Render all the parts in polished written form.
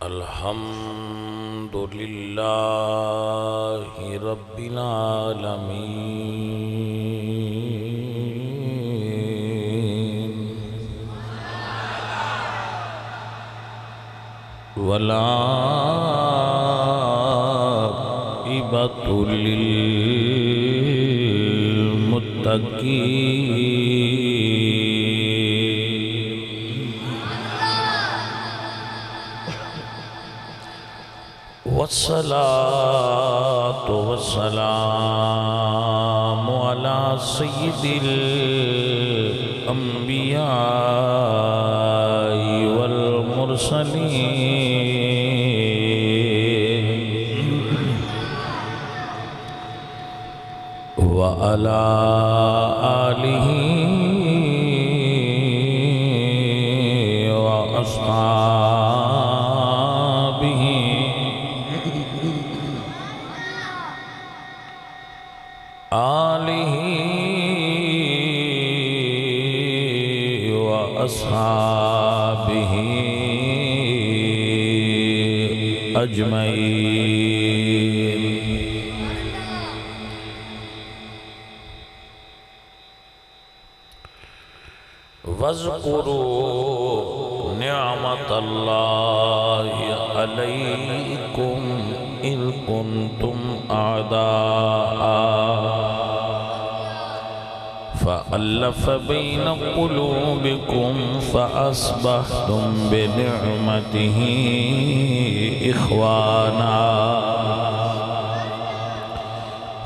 الحمد للہ رب العالمین والعاقبۃ للمتقین والصلاة والسلام على سيد الأنبياء والمرسلين وعلى آله وأصحابه وأصحابه أجمعين. واذكروا نعمة الله عليكم إذ كنتم أعداء فألف بين قلوبكم فأصبحتم بنعمته إخوانا.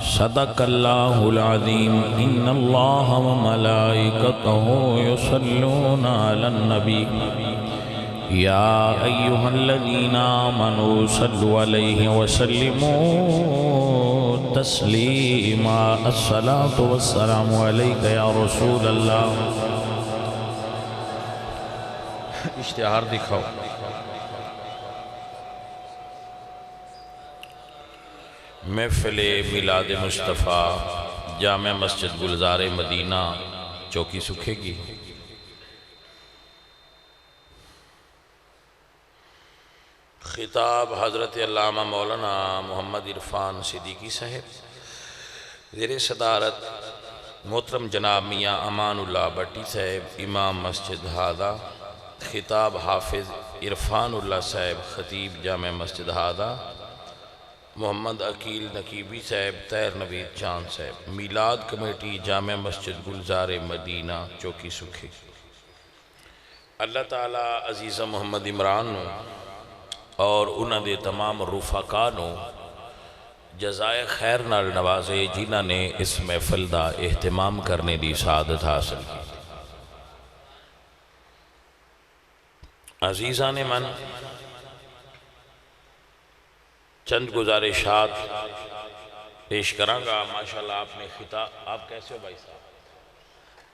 صدق الله العظيم. إن الله وملائكته يصلون على النبي يا أيها الذين آمنوا صلوا عليه وسلموا تسلیما. الصلاة والسلام علیک یا رسول اللہ. اشتہار دکھاؤ. محفل میلاد مصطفیٰ جامع مسجد گلزار مدینہ چوکی سکھے گی. خطاب حضرت علامہ مولانا محمد عرفان صدیقی صاحب. زیر صدارت محترم جناب میاں امان اللہ بٹی صاحب امام مسجد ہادہ. خطاب حافظ عرفان اللہ صاحب خطیب جامع مسجد ہادہ. محمد عقیل نقیبی صاحب طاہر نوید چاند صاحب. میلاد کمیٹی جامع مسجد گلزار مدینہ چوکی سکھی. اللہ تعالیٰ عزیزہ محمد عمران نو اور انہاں دے تمام رفقا نو جزائے خیر نال نوازے جنہاں نے اس محفل دا اہتمام کرنے دی سعادت حاصل کی. عزیزان من چند گزارشات پیش کراں گا. ماشاءاللہ آپ نے خطاب، آپ کیسے ہو بھائی صاحب؟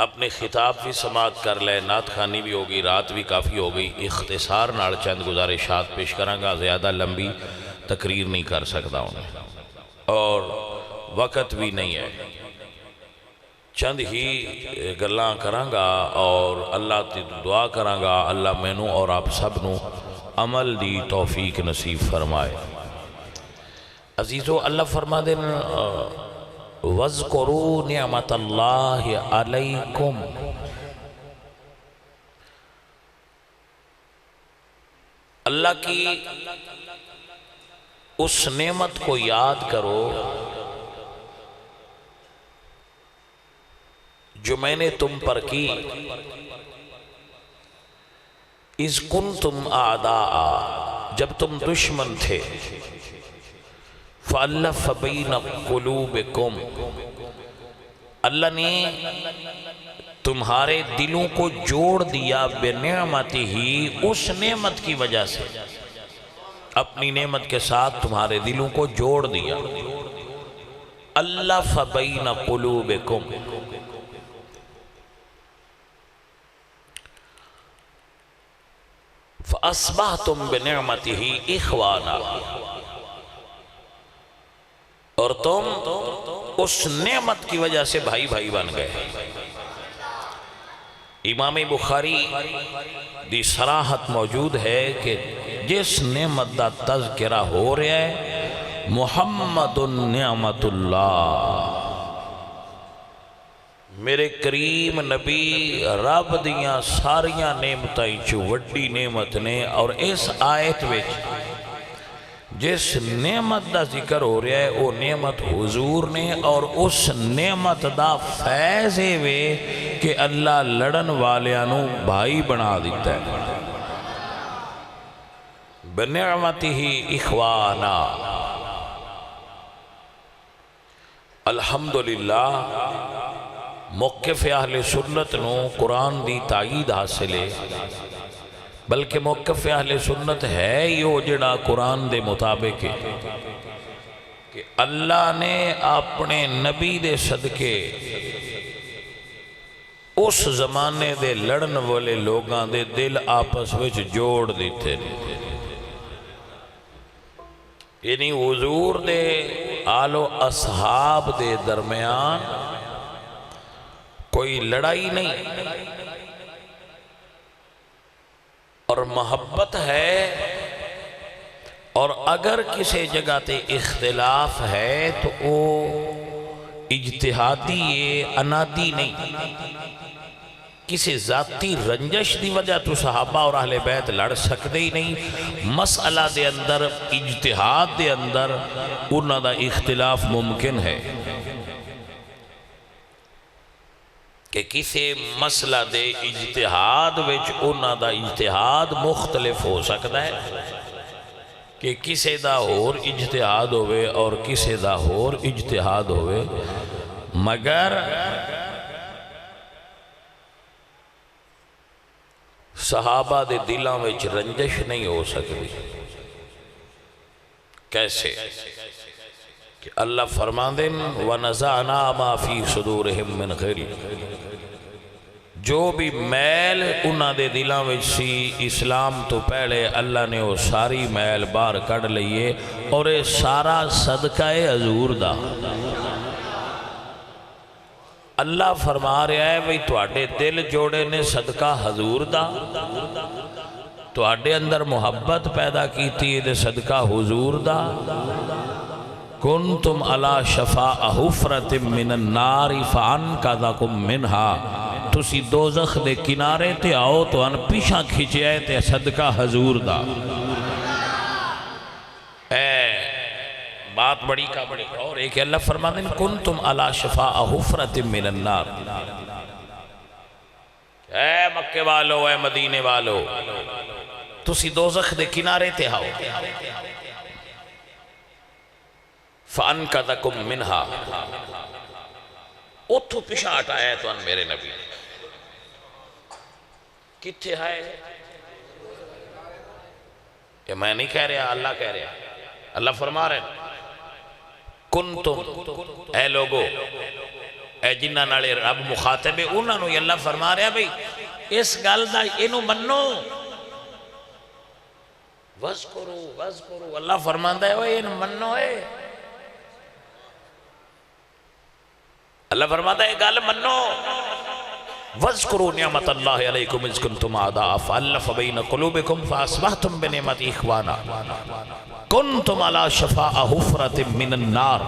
اپنے خطاب بھی سماعت کر لے. نعت خوانی بھی ہوگی، رات بھی کافی ہو گئی. اختصار نال چند گزارشات پیش کراں گا. زیادہ لمبی تقریر نہیں کر سکتا انہیں اور وقت بھی نہیں ہے. چند ہی گلاں کراں گا اور اللہ تی دعا کراں گا اللہ مینوں اور آپ سب نو عمل دی توفیق نصیب فرمائے. عزیزو اللہ فرما دے وَاذْكُرُوا نِعْمَةَ اللَّهِ عَلَيْكُمْ. اللہ کی اس نعمت کو یاد کرو جو میں نے تم پر کی. اِذْ كُنْتُمْ أَعْدَاءَ، جب تم دشمن تھے. فَأَلَّفَ بَيْنَ قُلُوبِكُمْ، اللہ نے تمہارے دلوں کو جوڑ دیا. بِنِعْمَتِهِ، اس نعمت کی وجہ سے، اپنی نعمت کے ساتھ تمہارے دلوں کو جوڑ دیا. أَلَّفَ بَيْنَ قُلُوبِكُمْ. فَأَصْبَحْتُمْ بِنِعْمَتِهِ إِخْوَانًا، اور تم اس نعمت کی وجہ سے بھائی بھائی بن گئے. امام بخاری دی صراحت موجود ہے کہ جس نعمت دا تذکرہ ہو رہا ہے محمد نعمت اللہ، میرے کریم نبی رب دیاں ساریاں نعمتاں چ وڈی نعمت نے۔ اور اس آیت وچ جس نعمت دا ذکر ہو رہا ہے وہ نعمت حضور نے، اور اس نعمت دا فیض ہے کہ اللہ لڑن والیاں بھائی بنا دیتا ہے۔ بنعمتہ اخوانا، الحمدللہ موقف اہل سنت نو قرآن دی تائید حاصل ہے، بلکہ موقف اہل سنت ہے یہ جڑا قرآن دے مطابق ہے کہ اللہ نے اپنے نبی دے صدقے اس زمانے دے لڑن والے لوگاں دے دل آپس وچ جوڑ دیتے ہیں، یعنی حضور دے آل و اصحاب دے درمیان کوئی لڑائی نہیں اور محبت ہے، اور اگر کسی جگہ تے اختلاف ہے تو وہ اجتہادی ہے، انادی نہیں۔ کسی ذاتی رنجش دی وجہ تو صحابہ اور اہل بیت لڑ سکتے ہی نہیں، مسئلہ دے اندر اجتہاد دے اندر انہاں دا اختلاف ممکن ہے کہ کسی مسئلہ دے اجتہاد وچ انہاں دا اجتہاد مختلف ہو سکتا ہے کہ کسی دا اور اجتہاد ہوئے اور کسی دا اور اجتہاد ہوئے، مگر صحابہ دے دلاں وچ رنجش نہیں ہو سکتی۔ کیسے کہ اللہ فرماندے وَنَزَعْنَا مَا فِي صُدُورِهِم مِّنْ غِلٍّ، جو بھی میل انہاں دے دلاں وچ سی اسلام تو پہلے اللہ نے وہ ساری میل باہر کڑ لئیے، اور یہ سارا صدقہ حضور دا۔ اللہ فرما رہا ہے بھئی تواڈے دل جوڑے نے صدقہ حضور دا، تواڈے اندر محبت پیدا کیتی ہے صدقہ حضور دا۔ کنتم علی شفا حفرۃ من النار فانقذکم منہا، تسی دوزخ دے کنارے تے آؤ تو ان پیچھا کھچے تے صدقہ حضور دا۔ بات بڑی کا بڑی، اور ایک اللہ فرماتے ہیں کنتم علی شفا حفرۃ من النار، اے مکے والو اے مدینے والو تسی دوزخ دے کنارے تے آؤ، فَأَنْقَذَكُمْ مِنْهَا، اتھو پیچھا ہٹایا ہے تو ان میرے نبی کتھے ہے؟ یہ میں نہیں کہہ رہا، اللہ کہہ رہا، اللہ فرما رہے ہیں کنتم، اے لوگو، اے جنہ نالے رب مخاطب ہے انہوں نے اللہ فرما رہا بھئی اس گل دا انہوں منو، وَذْكُرُوا، اللہ فرماندہ ہے وہ انہوں منو ہے، اللہ فرماتا ہے گل منو۔ وَذْكُرُوا نِعْمَةَ اللَّهِ عَلَيْكُمْ إِذْ كُنْتُمْ أَعْدَاءً فَأَلَّفَ بَيْنَ قُلُوبِكُمْ فَأَصْبَحْتُمْ بِنِعْمَتِهِ إِخْوَانًا كُنْتُمْ عَلَى شَفَاءِ حُفْرَةٍ مِّنَ النَّارِ،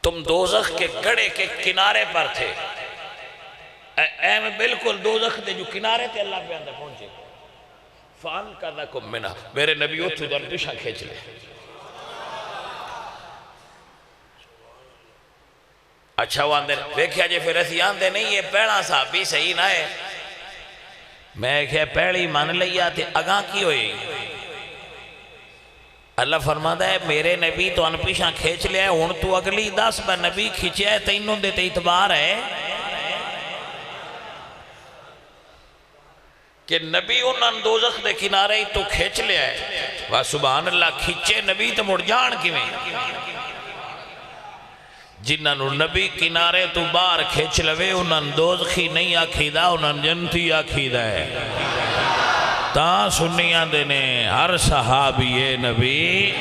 تم دوزخ کے گڑے کے کنارے پر تھے، اے میں بالکل دوزخ دے جو کنارے تھے اللہ پہ اندر پہنچے، فَأَنْقَذَكُمْ مِنْهَا، میرے نبی اتھو دن پیچھا کھینچ لے۔ اچھا وہ اندر دیکھیا جے پھر ایسی آندے نہیں یہ پہلا صحابی صحیح نہ ہے، میں کہا پہلی مان لیا تھے اگاں کی ہوئی، اللہ فرماتا ہے میرے نبی تو ان پیشاں کھیچ لیا ہے، ہون تو اگلی 10 بار نبی کھیچیا ہے تینوں دیتے اعتبار ہے کہ نبی انہاں دوزخ دے کنارے ہی تو کھیچ لیا ہے، وہ سبحان اللہ کھیچے نبی تو مڑ جان کی میں، جنہاں نبی کنارے تو باہر کھیچ لوے انہاں دوزخی نہیں آکھیدہ انہاں جنتی آکھیدہ ہے۔ تا سنیاں دینے ہر صحابی نبی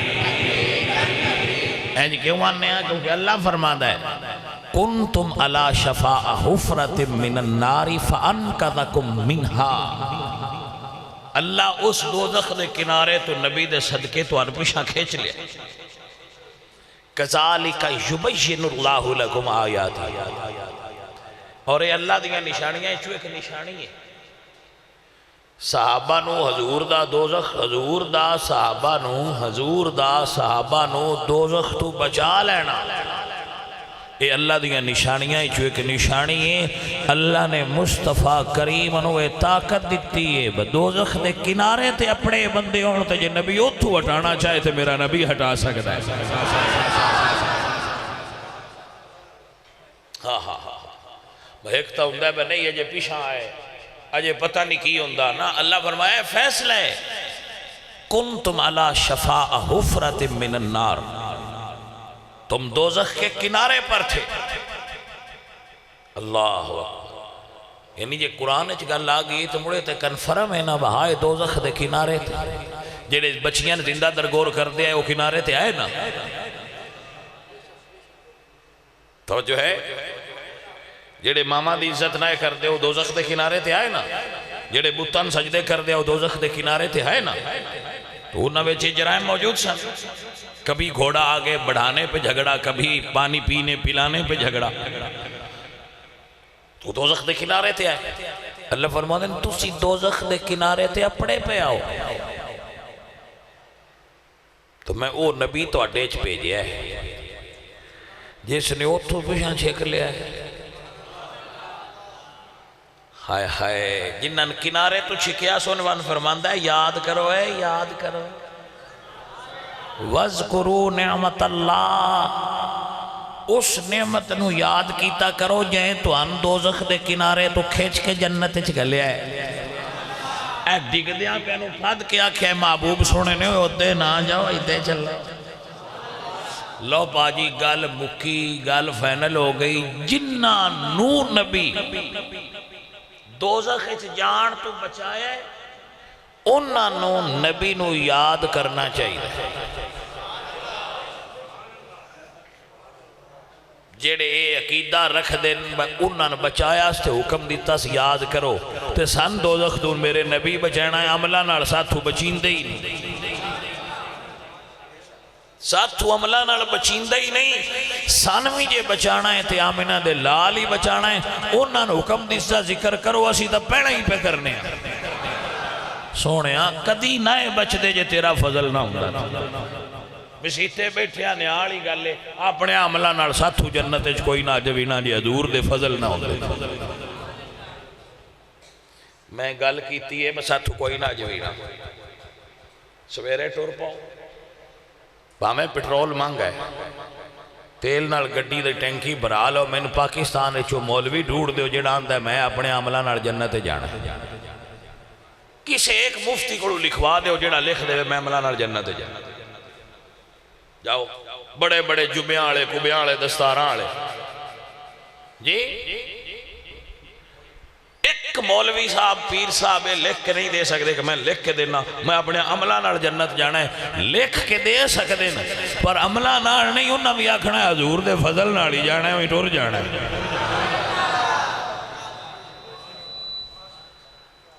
اینج کیوں آنے ہیں کیونکہ اللہ فرماتا ہے کنتم علی شفاء حفرۃ من النار فانقذکم منہا، اللہ اس دوزخ دے کنارے تو نبی دے صدقے تو ارپشاں کھیچ لیا کذالک یبین اللہ لکم آیات اور اے اللہ دیا نشانیاں چو ایک نشانی ہے صحابہ نو حضور دا دوزخ حضور دا صحابہ نو دوزخ تو بچا لینا اے اللہ دیا نشانیاں چو ایک نشانی ہے اللہ نے مصطفیٰ کریم انو طاقت دیتی ہے دوزخ دے کنارے تے اپنے بندے ہون تے جے نبی اتھو ہٹانا چاہے تے میرا نبی ہٹا سکتا ہے ہاں ہاں ہاں ایک تا ہندہ ہے نہیں اجے پیشاں آئے اجے پتہ نہیں کی ہندہ نا اللہ فرمایا فیصلہ ہے کنتم علی شفاء حفرت من النار تم دوزخ کے کنارے پر تھے اللہ یعنی جے قرآن اچھ گل آگئی تو مڑے تے کنفرم ہے نا بہائے دوزخ دے کنارے تھے جیڑے بچیاں زندہ درگور کر دیا وہ کنارے تھے آئے نا تو جو ہے جیڑے ماما دی عزت نہ کر دے وہ دوزخ دے کنارے تھے آئے نا جیڑے بتان سجدے کر دیا وہ دوزخ دے کنارے تھے آئے نا تو انہاں ویچے جرائم موجود سن کبھی گھوڑا آگے بڑھانے پہ جھگڑا کبھی پانی پینے پلانے پہ جھگڑا تو دوزخ دے کنارے تھے آئے اللہ فرماتے ہیں تسی دوزخ دے کنارے تھے اپنے پہ آؤ تو میں او نبی تو اڈیچ پہ جیا ہے جس نے اتھو پیشاں چھیک لیا ہے ہائے ہائے جنہاں کنارے تو چھکیا سنوان فرماندہ ہے یاد کرو وَذْكُرُوا نِعْمَةَ اللَّهِ اس نعمت نو یاد کیتا کرو جائیں تو ان دوزخ دے کنارے تو کھیچ کے جنت اچھ گلیا ہے اے ڈگ دیا پہنو پھاد کیا کہ محبوب سونے نے ہوتے نہ جاؤ ایدے چل لو باجی گل مکی گل فینل ہو گئی جنہ نو نبی دوزخ اچھ جان تو بچایا ہے انہاں نو نبی نو یاد کرنا چاہیے جیڑے اے عقیدہ رکھ دیں انہاں نے بچایا ستے حکم دیتا سے یاد کرو تے سن دوزخ دون میرے نبی بچائنا ہے عملہ نال ساتھو بچین دے ہی نہیں ساتھو عملہ نال بچین دے ہی نہیں سانوی جے بچانا ہے تے آمینہ دے لال ہی بچانا ہے انہاں نے حکم دیتا ذکر کرو اسی تا پیڑا ہی پہ کرنے ہیں سونے کدی نائے بچ دے جے تیرا فضل نہ ہوں مسیتے بیٹھے آنے آڑی گالے اپنے عملہ نال ساتھو جنت اچھ کوئی نہ جوینا جی حضور دے فضل نہ ہوں میں گل کیتی ہے میں ساتھو کوئی نہ جوینا سویرے ٹور پاؤں ہمیں پٹرول مانگا ہے تیل نال گڈی دے ٹینکی بھرا لو میں پاکستان چو مولوی ڈھوڑ دیو جڑا آندہ ہے میں اپنے عملہ نال جنت جانا ہے کسے ایک مفتی کو لکھوا دے جڑا لکھ دے میں عملہ نال جنت جانا جاؤ بڑے بڑے جمعیاں آلے کبیاں آلے دستاراں آلے جی ایک مولوی صاحب پیر صاحب لکھ کے نہیں دے سکتے کہ میں لکھ کے دینا میں اپنے عملہ نال جنت جانا ہے لکھ کے دے سکتے نا پر عملہ نال نہیں انہاں بھی آکھنا ہے حضور دے فضل نال ہی جانا ہے وہیں ٹور جانا ہے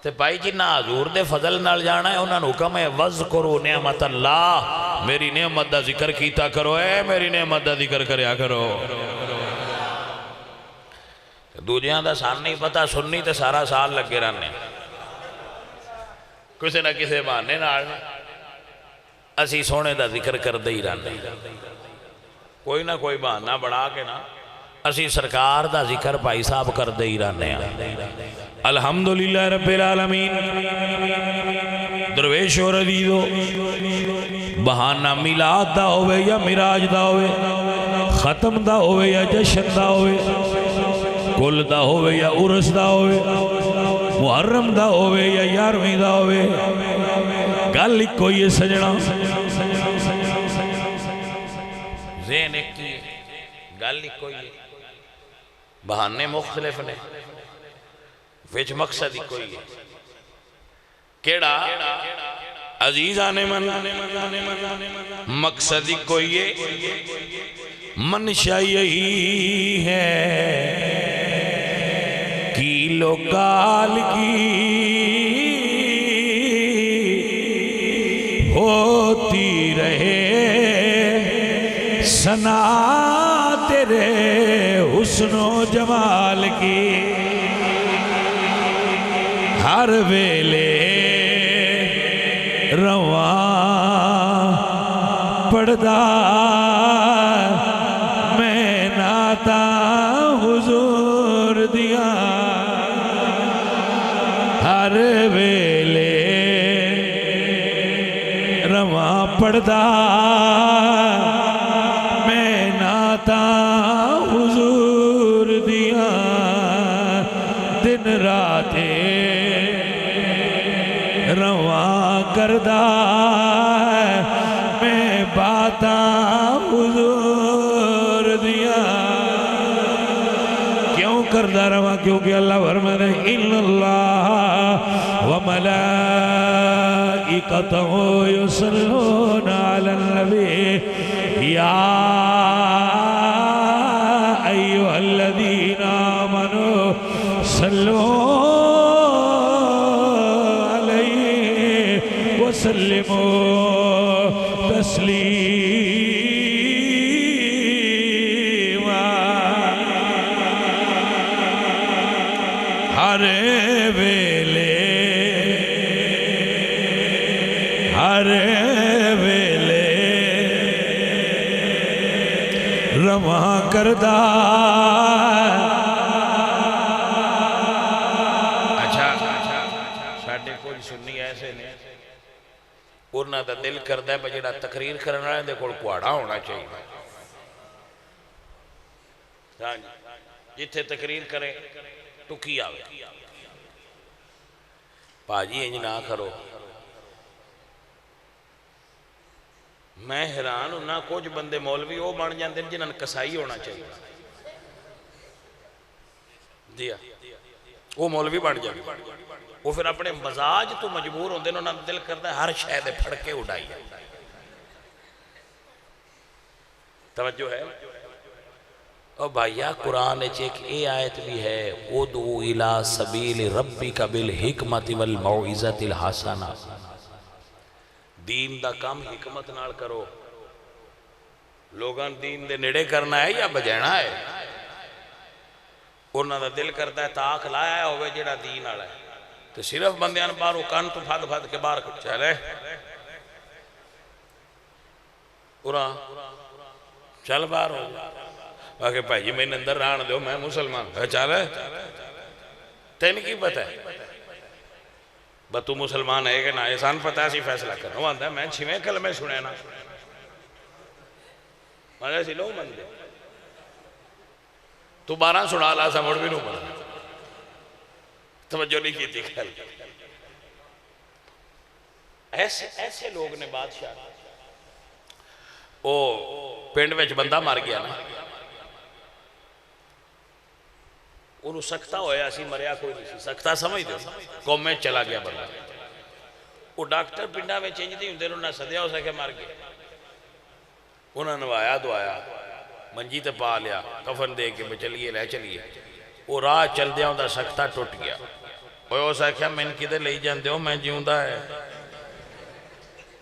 تے بھائی جی نہ حضور دے فضل نال جانا ہے انہاں حکم ہے وَذْكُرُوا نِعْمَةَ اللَّهِ میری نعمت دا ذکر کیتا کرو اے میری نعمت دا ذکر کریا کرو دوجیاں دا سان نہیں پتا سننی تے سارا سال لگے رہنے کسے نہ کسے بہانے نال اسی سونے دا ذکر کر دے ہی رہنے کوئی نہ کوئی بہانہ بڑھا کے نا اسی سرکار دا ذکر بھائی صاحب کر دے ہی رہنے الحمدللہ رب العالمین درویش و ردیدو بہانہ میلاد دا ہوئے یا مراج دا ہوئے ختم دا ہوئے یا جشن دا ہوئے کل دا ہوئے یا عرس دا ہوئے محرم دا ہوئے یا یارویں دا ہوئے گل ایک کوئی سجنا ذہن ایک کی گل ایک کوئی بہانے مختلف نے ویچ مقصد ہی کوئی ہے کیڑا عزیزان من مقصد ہی کوئی ہے منشا یہی ہے کیلو کال کی ہوتی رہے ثنا تیرے حسن و جمال کی، ہر ویلے رواں پڑھدا میں نعتاں حضور دیا، ہر ویلے رواں پڑھدا میں نعتاں حضور دیا، دن رات رواں کردہ میں باتاں حضور دیا، کیوں کردہ رواں؟ کیونکہ اللہ فرماتا ہے ان اللہ وملائکتہ یصلون علی النبی یا ایھا الذین آمنوا صلوا وسلموا تسلیما، ہر ویلے رواں کردہ۔ اچھا ساڈے کوئی سنی ایسے نے انہاں دا دل کردا ہے جڑا تقریر کرن والے دے کول کواڑا ہونا چاہیے، جتھے تقریر کرے ٹکی آوے۔ پاجی انج نہ کرو، میں حیران ہونا کچھ بندے مولوی وہ بن جاندے جنہاں نے کسائی ہونا چاہیے، دیا وہ مولوی بن جاندے، وہ پھر اپنے مزاج تو مجبور ہوندے نے، انہاں دا دل کردا ہے ہر شے دے پھڑکے اڑائی۔ توجہ ہے؟ او بھائیا قرآن ایک اے آیت بھی ہے ادعو الی سبیل ربک بالحکمت والموعظۃ الحسنہ، دین دا کام حکمت نال کرو، لوگاں دین دے نڑے کرنا ہے یا بجانا ہے؟ انہاں دا دل کرتا ہے تاک لایا ہوئے جڑا دین والا ہے، تو صرف بندیاں باہروں کان تو پھد پھد کے باہر چلے پورا چل باہر ہو باقی بھائی جی میں اندر رہن دو، میں مسلمان چل تین کی پتہ ہے تو مسلمان ہے کہ نہ، احسان پتہ ہے سی فیصلہ کرنا، وہ آتا ہے میں 6ویں کلمے سنے نا مجھے سی لو من دے تو 12 سنا لا سا مڑ بھی نو پڑھا، توجہ نہیں کی تھی کھل۔ ایسے لوگ نے بادشاہ او پینڈ ویچ بندہ مار گیا نا، انہوں سکتا ہویا سی مریا کوئی نہیں سی، سکتا سمجھ دو قوم میں چلا گیا بندہ، وہ ڈاکٹر پنڈا میں چینج دی ہوندے انہوں نے صدیہ ہو سکے مار گیا، انہوں نے نوایا دعایا منجی تے پا لیا کفن دے کے چلیے لے چلیے، وہ راہ چل دیا ہوں دا سکتا ٹوٹ گیا، وہ ہو سکیا میں ان کی دے لئی جان دیو میں جیوں دا ہے،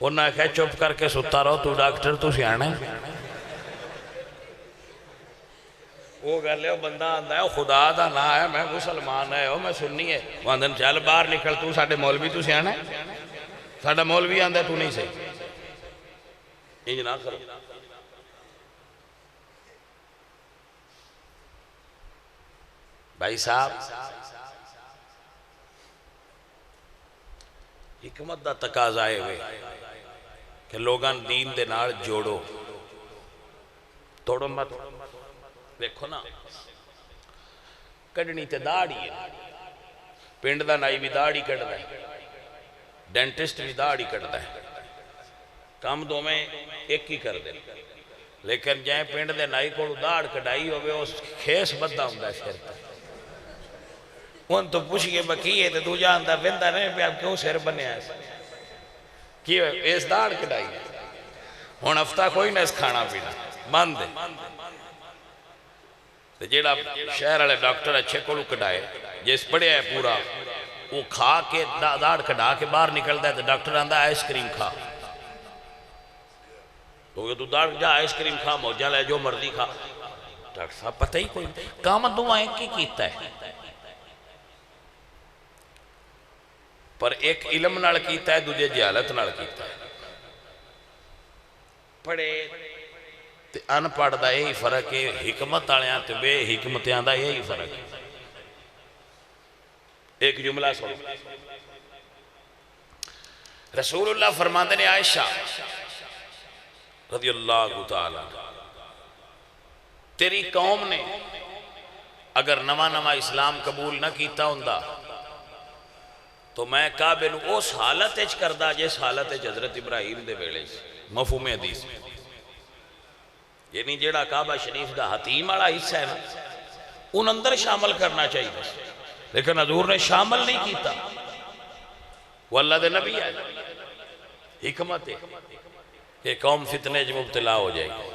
انہوں نے کہا چپ کر کے ستا رہو تو ڈاکٹر تو سیانے، وہ کہہ لے بندہ آندہ ہے خدا دا نہ ہے میں مسلمان ہے میں سننی ہے، وہ آندھن چل باہر نکل تو ساڑھے مولوی تو سیانے، ساڑھا مولوی آندہ ہے تو نہیں صحیح، انج نہ کرو۔ بھائی صاحب حکمت دا تقاضا آئے ہوئے کہ لوگاں دین دے نال جوڑو، توڑو مت، دیکھو نا کڑنی تے داڑی ہے، پینڈ دا نائی بھی داڑی کڑ دا ہے، ڈینٹسٹ بھی داڑی کڑ دا ہے، کام دو میں ایک ہی کر دے، لیکن جائیں پینڈ دے نائی کو داڑ کڑائی ہوئے اس کھیس بدہ ہوں دا شہر تا، ان تو پوچھئے بکیے تو تو جانتا بندہ نہیں پہ آپ کیوں سیر بنے ایسا کیوں اس داڑ کڑائی ہون ہفتہ کوئی نہ اس کھانا پینا مان دے جیڑا شہر والے ڈاکٹر اچھے کو کڑائے جس پڑے ہے پورا وہ کھا کے داڑ کڑا کے باہر نکلتا ہے تو ڈاکٹر آندہ آئس کریم کھا تو ڈاکٹر جا آئس کریم کھا موجہ لے جو مرضی کھا. ڈاکٹر صاحب پتہ ہی کوئی کام دعائیں کی کیتا ہے پر ایک علم نال کیتا ہے دوجے جہالت نال کیتا ہے. پڑھے تے ان پڑھ دا یہی فرق ہے, حکمت والیاں تے بے حکمتیاں دا یہی فرق ہے. ایک جملہ سن, رسول اللہ فرماندے نے عائشہ رضی اللہ تعالی تیری قوم نے اگر نواں اسلام قبول نہ کیتا ہوندا تو میں کعبے نو اس حالت اچ کردا جس حالت اچ حضرت ابراہیم دے ویلے مفہوم حدیث یعنی جیڑا کعبہ شریف دا حتیم والا حصہ ہے نا ان اندر شامل کرنا چاہیے, لیکن حضور نے شامل نہیں کیتا. وہ اللہ دے نبی ہے, حکمت ہے کہ قوم فتنے جو مبتلا ہو جائے گی.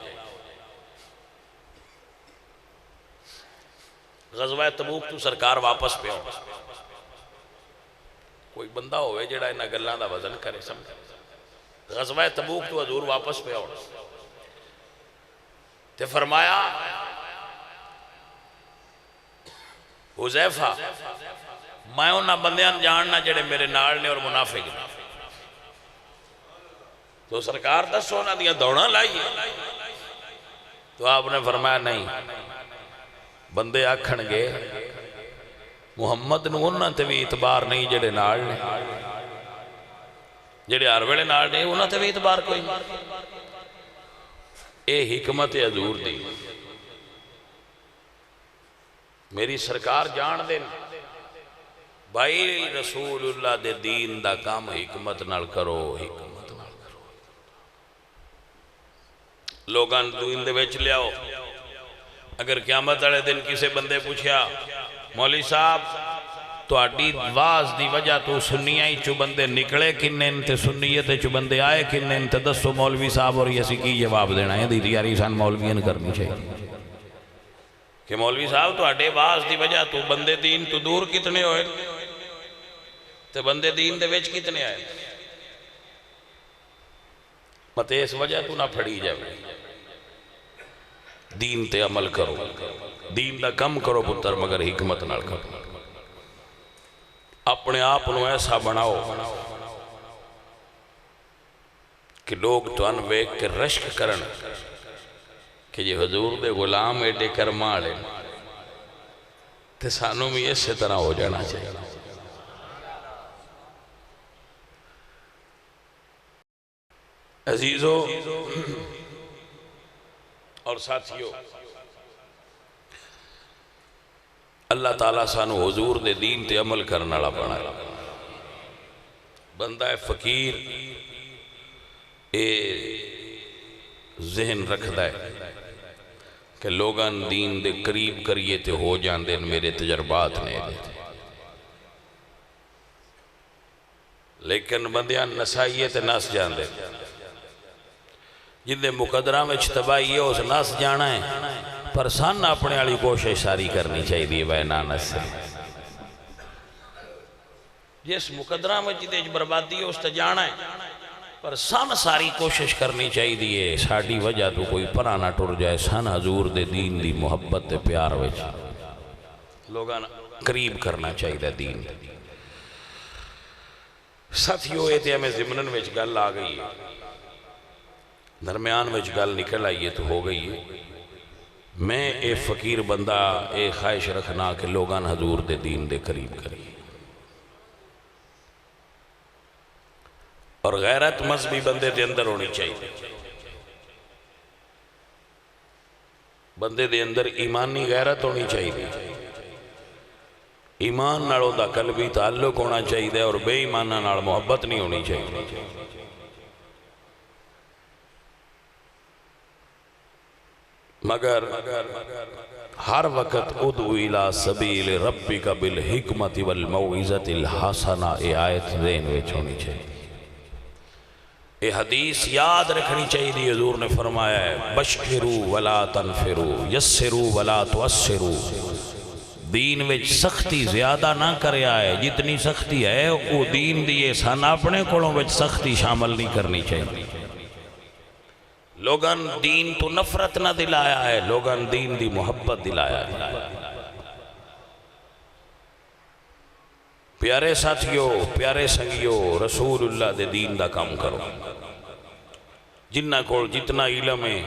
غزوہ تبوک تو سرکار واپس پہ ہو, کوئی بندہ ہوئے جڑا انہاں گلاں دا وزن کرے سمجھے. غزوہ تبوک تو حضور واپس پہ ہو تے فرمایا حذیفہ میں انہاں بندیاں جاننا جڑے میرے نال نے اور منافق نے. تو سرکار دس سونا دیا دوڑا لائیے. تو آپ نے فرمایا نہیں, بندے آکھن گے محمد نو انہاں تے بھی اعتبار نہیں جڑے نال نے, جڑے ہر ویلے نال نے انہاں تے بھی اعتبار کوئی نہیں. اے حکمت حضور دی میری سرکار جان دے بھائی رسول اللہ دے دین دا کام حکمت نال کرو, حکمت نال کرو. لوگان دین دے ویچ لیاؤ. اگر قیامت والے دن کسے بندے پوچھیا مولوی صاحب تو اڈی واز دی وجہ تو سنیائی چو بندے نکلے کنن تے سنیت چو بندے آئے کنن تے دسو مولوی صاحب اور یسی کی جواب دینا ہے. دی تیاری سان مولویاں کرنی چاہیے کہ مولوی صاحب تو اڈے واز دی وجہ تو بندے دین تو دور کتنے ہوئے تے بندے دین دے ویچ کتنے آئے. متے اس وجہ تو نہ پھڑی جائے. دین تے عمل کرو, دین دا کم کرو پتر مگر حکمت نال کرو. اپنے آپ نو ایسا بناؤ کہ لوگ تو انویک کے رشک کرن کہ یہ حضور دے غلام ایڈے کرما لیں تے سانوں میں اسی طرح ہو جانا چاہیے. عزیزو اور ساتھیو, اللہ تعالیٰ سانو حضور دے دین تے عمل کرنا لا بنا. بندہ فقیر اے ذہن رکھ دائے کہ لوگان دین دے قریب کریے تے ہو جان دین میرے تجربات نے دیتے, لیکن بندیاں نسائیے تے ناس جان دے. جن دے مقدرہ میں چھتبائی ہے اس ناس جانا ہے پر سان اپنے والی کوشش ساری کرنی چاہیے دی بے نانس سے. جس مقدرہ میں جدے بربادی ہے اس تے جانا ہے پر سان ساری کوشش کرنی چاہیے دی ساڑی وجہ تو کوئی پرا نہ ٹر جائے. سان حضور دے دین دی محبت دے پیار وچ لوگاں قریب کرنا چاہیے دین. ساتھیو اے تے ہمیں ضمنن وچ گل آ گئی ہے, درمیان وچ گل نکل آئیے تو ہو گئی ہے. میں اے فقیر بندہ اے خواہش رکھنا کہ لوگان حضور دے دین دے قریب کری. اور غیرت مذہبی بندے دے اندر ہونی چاہیے. بندے دے اندر ایمانی غیرت ہونی چاہیے. ایمان نالوں دا قلبی تعلق ہونا چاہیے اور بے ایمانہ نال محبت نہیں ہونی چاہیے. مگر ہر وقت ادعو الى سبیل ربک بالحکمت والموعظۃ الحسنہ اے آیت ذہن وچ ہونی چاہیے. اے حدیث یاد رکھنی چاہیے. حضور نے فرمایا ہے بشروا ولا تنفروا یسروا ولا تعسروا. دین وچ سختی زیادہ نہ کرے آئے, جتنی سختی ہے وہ دین دیئے سان اپنے کولوں وچ سختی شامل نہیں کرنی چاہیے. لوگان دین تو نفرت نہ دلایا ہے، لوگان دین دی محبت دلایا ہے۔ پیارے ساتھیو، پیارے سنگیو، رسول اللہ دے دین دا کام کرو۔ جنہ کو جتنا علم ہے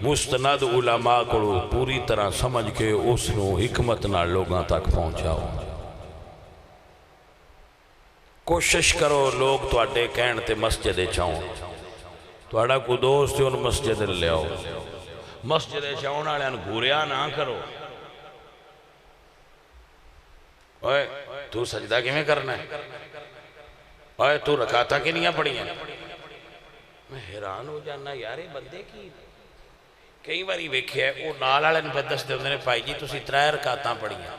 مستند علماء کو پوری طرح سمجھ کے اس نو حکمت نہ لوگاں تک پہنچاؤ۔ کوشش کرو لوگ تواڈے کہن تے مسجد چاؤں، تواڈا کو دوست ان مسجد لے آؤ، مسجد چاؤں والے گھوریا نہ کرو۔ اوے تو سجدہ کیویں کرنا ہے؟ اوے تو رکعتاں کنیاں پڑھیاں؟ میں حیران ہو جانا یارے بندے کی کئی باری ویکھیا ہے وہ نال والے نوں دسدے ہوندے نے بھائی جی تسی 3 رکعتاں پڑھیاں،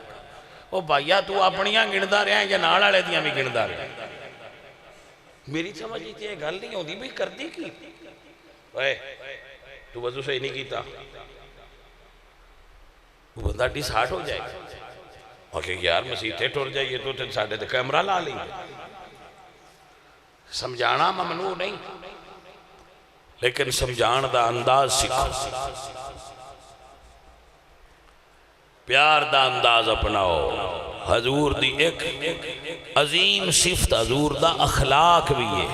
او بھائیا تو اپنیاں گندا رہیا یا نال والے دیاں بھی گندا رہیا؟ میری سمجھ تے یہ گل نہیں ہوندی بھی کردی کی؟ اوے تو وضو صحیح نہیں کیتا، وہ بندہ ڈس ہارٹ ہو جائے گا اور کہ یار مسیح تے ٹر جائیے تو ساڈے تے کیمرہ لا لیں گے۔ سمجھانا ممنوع نہیں، لیکن سمجھان دا انداز سکھو، پیار دا انداز اپناؤ۔ حضور دی ایک عظیم صفت حضور دا اخلاق بھی ہے۔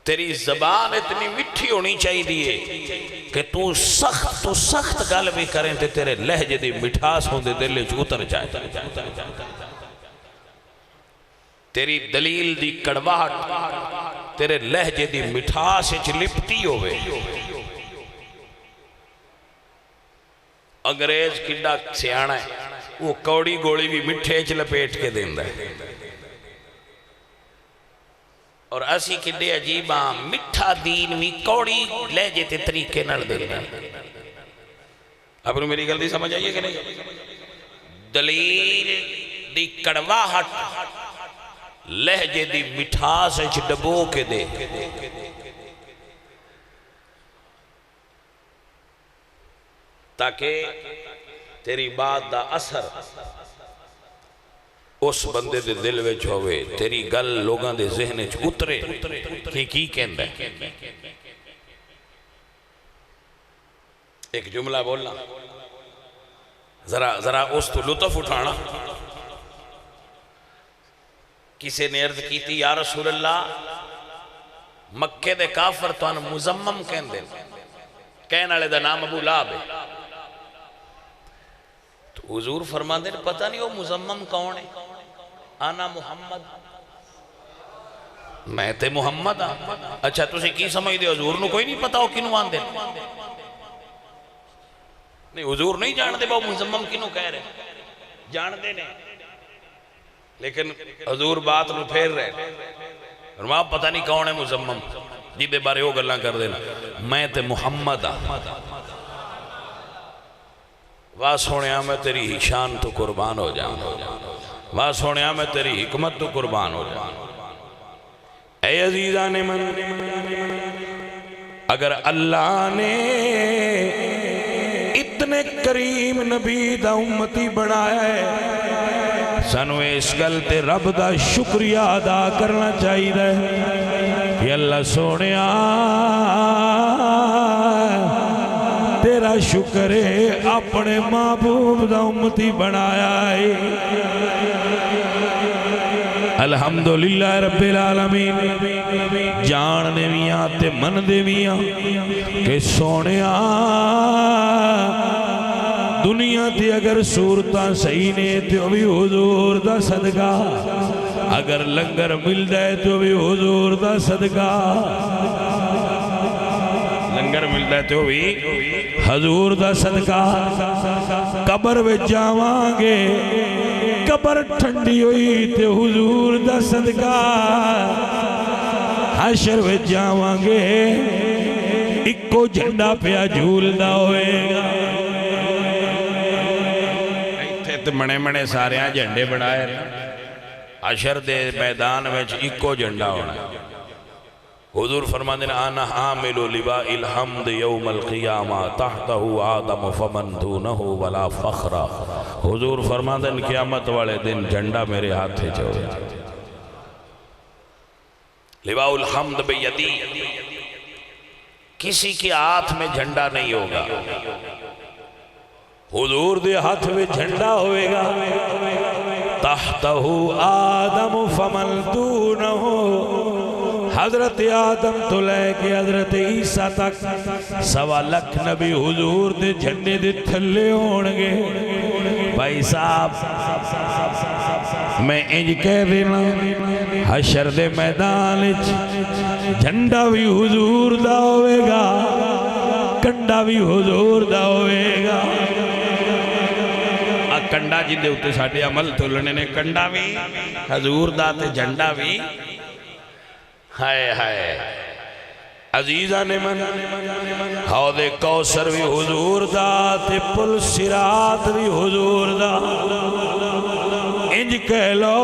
تیری زبان اتنی مٹھی ہونی چاہیے کہ تو سخت گل بھی کریں تے تیرے لہجے دی مٹھاس ہوندے دل وچ اتر جائے۔ تیری دلیل دی کڑواہٹ تیرے لہجے دی مٹھاس وچ لپٹی ہوئے۔ انگریز کڈا سیانا ہے، وہ کوڑی گوڑی بھی مٹھے وچ لپیٹ کے دیندا ہے، اور اسی کڈے عجیب ہاں مٹھا دین بھی کوڑی لہجے تے طریقے نال دیندا ہے۔ اب نو میری گل دی سمجھ آئیے کہ نہیں؟ دلیل دی کڑواہٹ لہجے دی مٹھاس وچ ڈبو کے دے، تاکہ تیری بات دا اثر اس بندے دے دل وچ ہوئے، تیری گل لوگاں دے ذہن وچ اترے کہ کی کہندا ہے۔ ایک جملہ بولنا، ذرا اس تو لطف اٹھانا۔ کسی نے عرض کی تھی یا رسول اللہ مکے دے کافر تو ان مزمم کہندے، کہنے والے دا نام ابو لہب ہے۔ تو حضور فرماندے نے پتہ نہیں وہ مزمم کون ہے؟ انا محمد، میں تے محمد ہاں۔ اچھا تسی کی سمجھ دے حضور نو کوئی نہیں پتا ہو کنوں آندے؟ نہیں حضور نہیں جان دے وہ مزمم کنوں کہہ رہے، جان دے نے، لیکن حضور بات نو پھیر رہے فرمایا پتہ نہیں کون ہے مزمم جی دے بارے وہ گلاں کر دینا، میں تے محمد ہاں۔ واہ سونیا میں تیری شان تو قربان ہو جاؤں، واہ سونیا میں تیری حکمت تو قربان ہو جاؤں۔ اے عزیزان من، اگر اللہ نے اتنے کریم نبی دا امتی بنایا ہے، سانو اس گل تے رب دا شکریہ ادا کرنا چاہیے کہ اللہ سونیا تیرا شکر ہے اپنے محبوب دا امتی بنایا ہے۔ الحمدللہ رب العالمین، جان دے میاں تے من دے میاں کہ سونیا دنیا تے اگر صورتاں صحیح نے تو بھی حضور دا صدقہ، اگر لنگر مل جائے تو بھی حضور دا صدقہ، لنگر مل جائے تو بھی حضور دا صدقہ۔ قبر وچ جاواں گے قبر ٹھنڈی ہوئی تے حضور دا صدقہ، حشر وچ جاواں گے اکو جھنڈا پیا جھولدا ہوئے گا۔ ایتھے تے منے منے سارے جھنڈے بنائے رہے، حشر دے میدان وچ اکو جھنڈا ہونا۔ حضور فرماندے نے انا حامل لواء الحمد یوم القیامہ تحتہ آدم فمن دونہ ولا فخر۔ حضور فرماندے نے قیامت والے دن جھنڈا میرے ہاتھے چھوڑے، لواء الحمد بیدی، کسی کے ہاتھ میں جھنڈا نہیں ہوگا، حضور دے ہاتھ میں جھنڈا ہوئے گا، تحتہ آدم فمن دونہ، حضرت آدم تو لے کے حضرت عیسیٰ تک 1.25 لاکھ نبی حضور دے جھنڈے دے تھلے ہونگے۔ بھائی صاحب میں انج کہہ دینا، حشر دے میدان جھنڈا بھی حضور دا ہوئے گا، کنڈا بھی حضور دا ہوئے گا۔ کنڈا جی دے ہوتے ساڑھے عمل تولنے نے، کنڈا بھی حضور دا تے جھنڈا بھی، ہائے ہائے عزیزہ نے من، حوض کوثر بھی حضور دا تے پل صراط بھی حضور دا۔ انج کہہ لو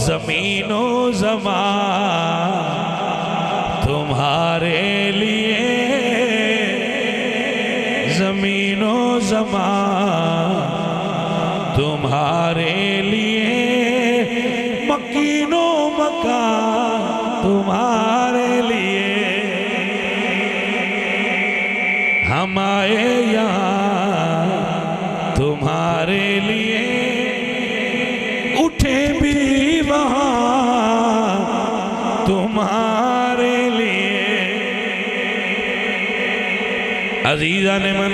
زمین و زمان تمہارے لیے، زمین و زمان تمہارے لیے، مکین و مکان تمہارے لیے، ہم آئے یہاں تمہارے لیے، اٹھے بھی وہاں تمہارے لیے۔ عزیزہ نے من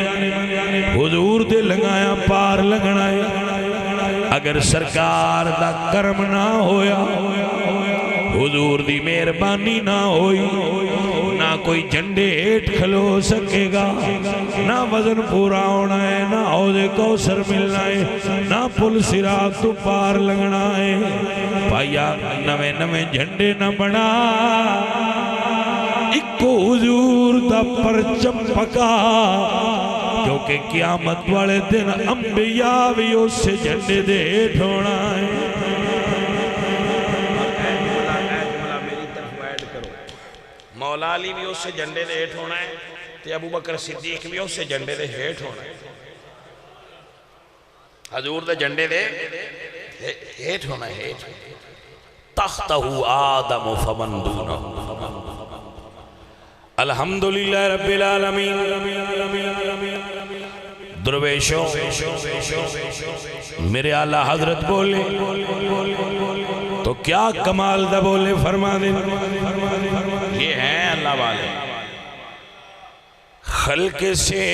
حضور دے لگایا پار لگنا ہے، اگر سرکار دا کرم نہ ہویا، حضور دی مہربانی نہ ہوئی، نہ کوئی جھنڈے ہیٹ کھلو سکے گا، نہ وزن پورا ہونا ہے، نہ حوض کوثر ملنا ہے، نہ پل صراط تو پار لگنا ہے۔ بھائیا نوے نوے جھنڈے نہ بنا، اکو حضور دا پرچم پکا، کیونکہ قیامت والے دن انبیاء بھی اس سے جھنڈے دے ہیٹھ ہونا ہے۔ مولا علی بھی اس سے جھنڈے دے ہیٹھ ہونا ہے، تے ابو بکر صدیق بھی اس سے جھنڈے دے ہیٹھ ہونا ہے، حضور دے جھنڈے دے ہیٹھ ہونا ہے۔ تحتہ آدم فمن دونہ، الحمدللہ رب العالمین۔ درویشوں میرے اعلیٰ حضرت بولے تو کیا کمال دا بولے، فرما دیں یہ ہیں اللہ والے۔ خلق سے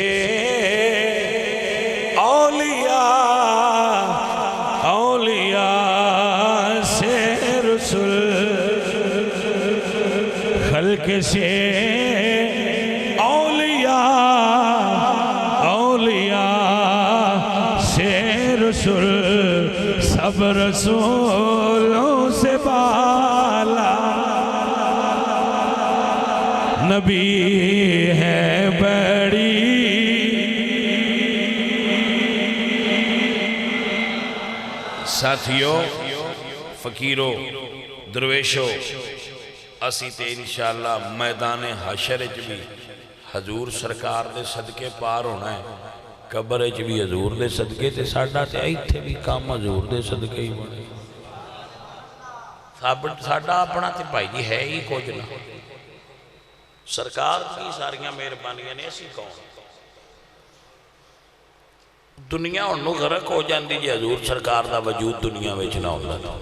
اولیاء، اولیاء سے رسول، خلق سے اولیاء، اولیاء سے رسول، سب رسولوں سے بالا، نبی ہے بڑی۔ ساتھیوں، فقیروں، درویشوں، اسی تے انشاءاللہ میدان حشر بھی حضور سرکار دے صدقے پار ہونا ہے، قبر بھی حضور دے صدقے تے ساڑھا تے آئی تھے بھی کام حضور دے صدقے ہی بنے۔ ساڑھا اپنا تے بھائی جی ہے ہی کچھ نہ، سرکار کی ساریاں مہربانیاں نے اسی کون، دنیا انہوں غرق ہو جاندی جی حضور سرکار دا وجود دنیا میں نہ ہوتا تھا۔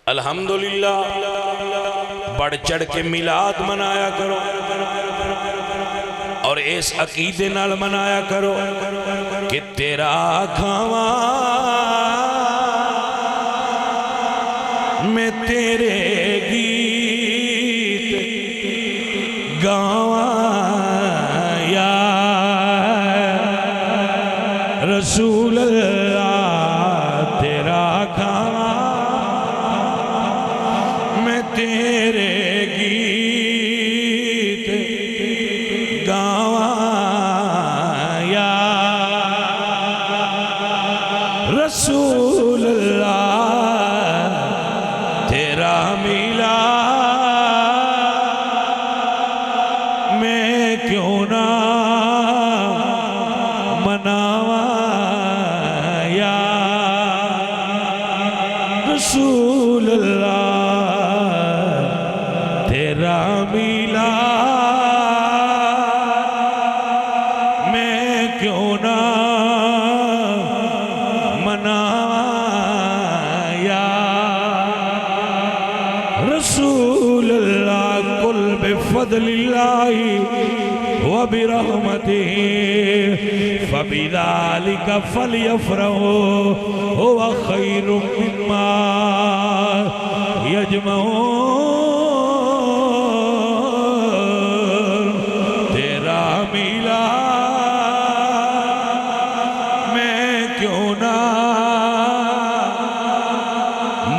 الحمدللہ بڑھ چڑھ کے میلاد منایا کرو، اور اس عقیدے نال منایا کرو کہ تیرا کھاواں میں تیرے گیت گاواں یا رسول اللہ، تیرا کھاواں میں تیرے گیت گاواں یا رسول اللہ، تیرا میلاد میں کیوں نہ مناواں یا رسول اللہ۔ بفضل اللہ وبرحمتہ فبذالک فلیفرحوا هو خیر مما یجمعون تیرا میلاد میں کیوں نہ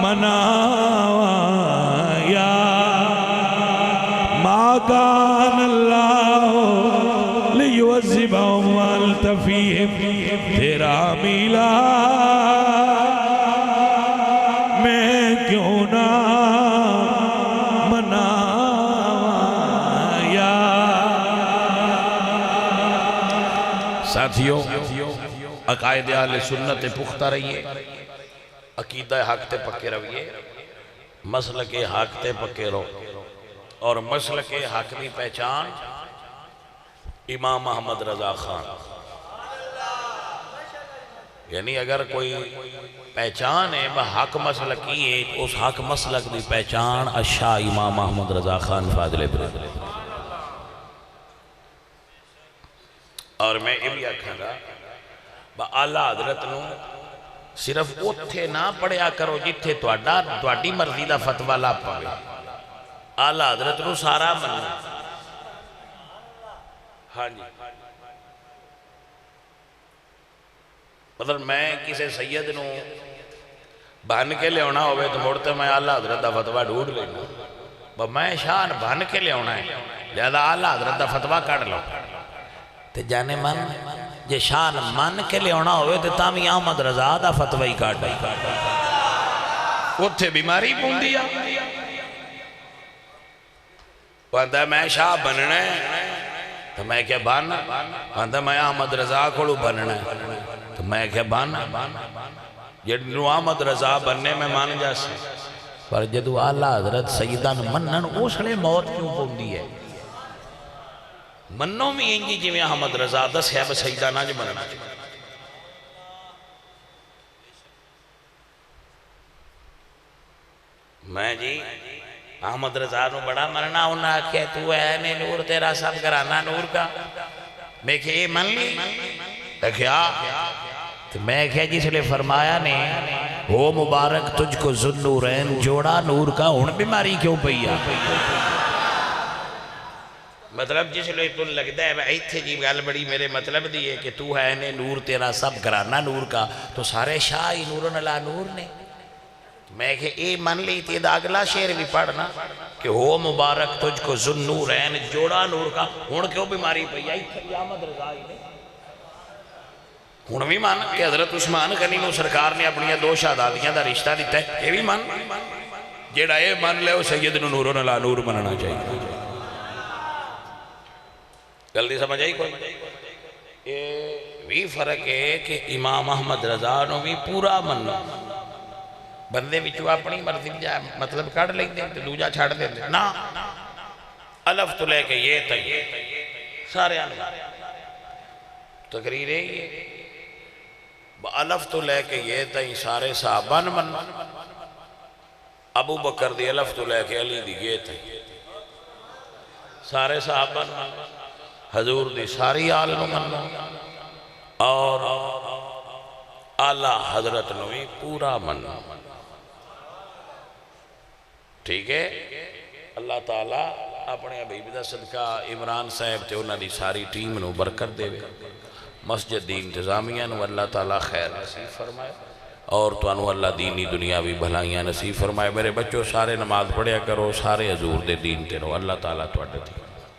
مناواں یا ما کان اللہ لیعذبہم وانت فیہم تیرا میلاد میں کیوں نہ مناواں یا ساتھیوں عقائد اہل سنت پختہ رہیے عقیدہ حق تے پکے رویے مسلک حق تے پکے رو اور مسلک حق کی پہچان امام احمد رضا خان یعنی اگر کوئی پہچان ہے وہ حق مسلک کی ہے اس حق مسلک کی پہچان اشاہ امام احمد رضا خان فاضل برد اور میں یہ بھی آکھاں گا با اعلیٰ حضرت نو صرف اتھے نہ پڑھیا کرو جتھے تواڈی مرضی دا فتوہ لا پاوے اعلیٰ حضرت نو سارا منو ہاں جی مطلب میں کسی سید نو بن کے لے ہونا ہوئے تو مڑتے میں اعلیٰ حضرت دا فتوہ ڈھونڈ لینا با میں شان بن کے لے ہونا ہے لہذا اعلیٰ حضرت دا فتوہ کٹ لو تے جانے من جے شان من کے لے ہونا ہوئے تے تامی احمد رضا دا فتوہ ہی کٹ لئی اتھے بیماری پون دیا وہاں میں شاہ بننا ہے تو میں کیا باننا وہاں میں احمد رضا کھڑو بننا ہے تو میں کیا باننا جنہوں احمد رضا بننے میں مان جا سے پر جدو اعلیٰ حضرت سیدان منن اوسڑے موت کیوں پون دی ہے منوں میں انجی جی میں احمد رضا دس ہے بس سیدانہ جو بننا میں جی احمد رضا نو بڑا مرنا ہونا کہ تو ہے نے نور تیرا سب کرانا نور کا میں کہ یہ من لی کیا تو میں کہ جس لئے فرمایا نے وہ مبارک تجھ کو ذو النورین جوڑا نور کا ہون بیماری کیوں پئیا مطلب جس لئے تن لگتا ہے میں ایتھے جی گال بڑی میرے مطلب دی ہے کہ تو ہے نے نور تیرا سب کرانا نور کا تو سارے شاہی نورن اللہ نور نے میں کہ اے من لی تھی دا اگلا شعر بھی پڑھنا کہ ہو مبارک تجھ کو ذو النورین جوڑا نور کا ہون کیوں بیماری پئی ایتھے احمد رضا ہی نے ہون بھی مان کہ حضرت عثمان غنی نو سرکار نے اپنی دو شہاداتیاں دا رشتہ دیتا ہے یہ بھی مان جیڑا اے مان لے وہ سید نورن اللہ نور مننا چاہیے جلدی سمجھ آئی کوئی یہ بھی فرق ہے کہ امام احمد رضا نو بھی پورا منو بندے بچو اپنی مرضی جائے مطلب کڑ لیں دیں دوجہ چھاڑ دیں نا الف تو لے کے یہ تک سارے آنے تقریر ہے یہ الف تو لے کے یہ تک سارے صحابان من ابو بکر دی الف تو لے کے علی دی یہ تک سارے صحابان من حضور دی ساری آل نو منو اور اعلیٰ حضرت نو بھی پورا منو ٹھیک ہے اللہ تعالیٰ اپنے حبیب دا صدقہ عمران صاحب تے انہاں دی ساری ٹیم نو برکت دے مسجد دی انتظامیہ نو اللہ تعالیٰ خیر نصیب فرمائے اور تو انو اللہ دینی دنیاوی بھلائیاں نصیب فرمائے میرے بچوں سارے نماز پڑھیا کرو سارے حضور دے دین تے رو اللہ تعالیٰ تو اڈے تھی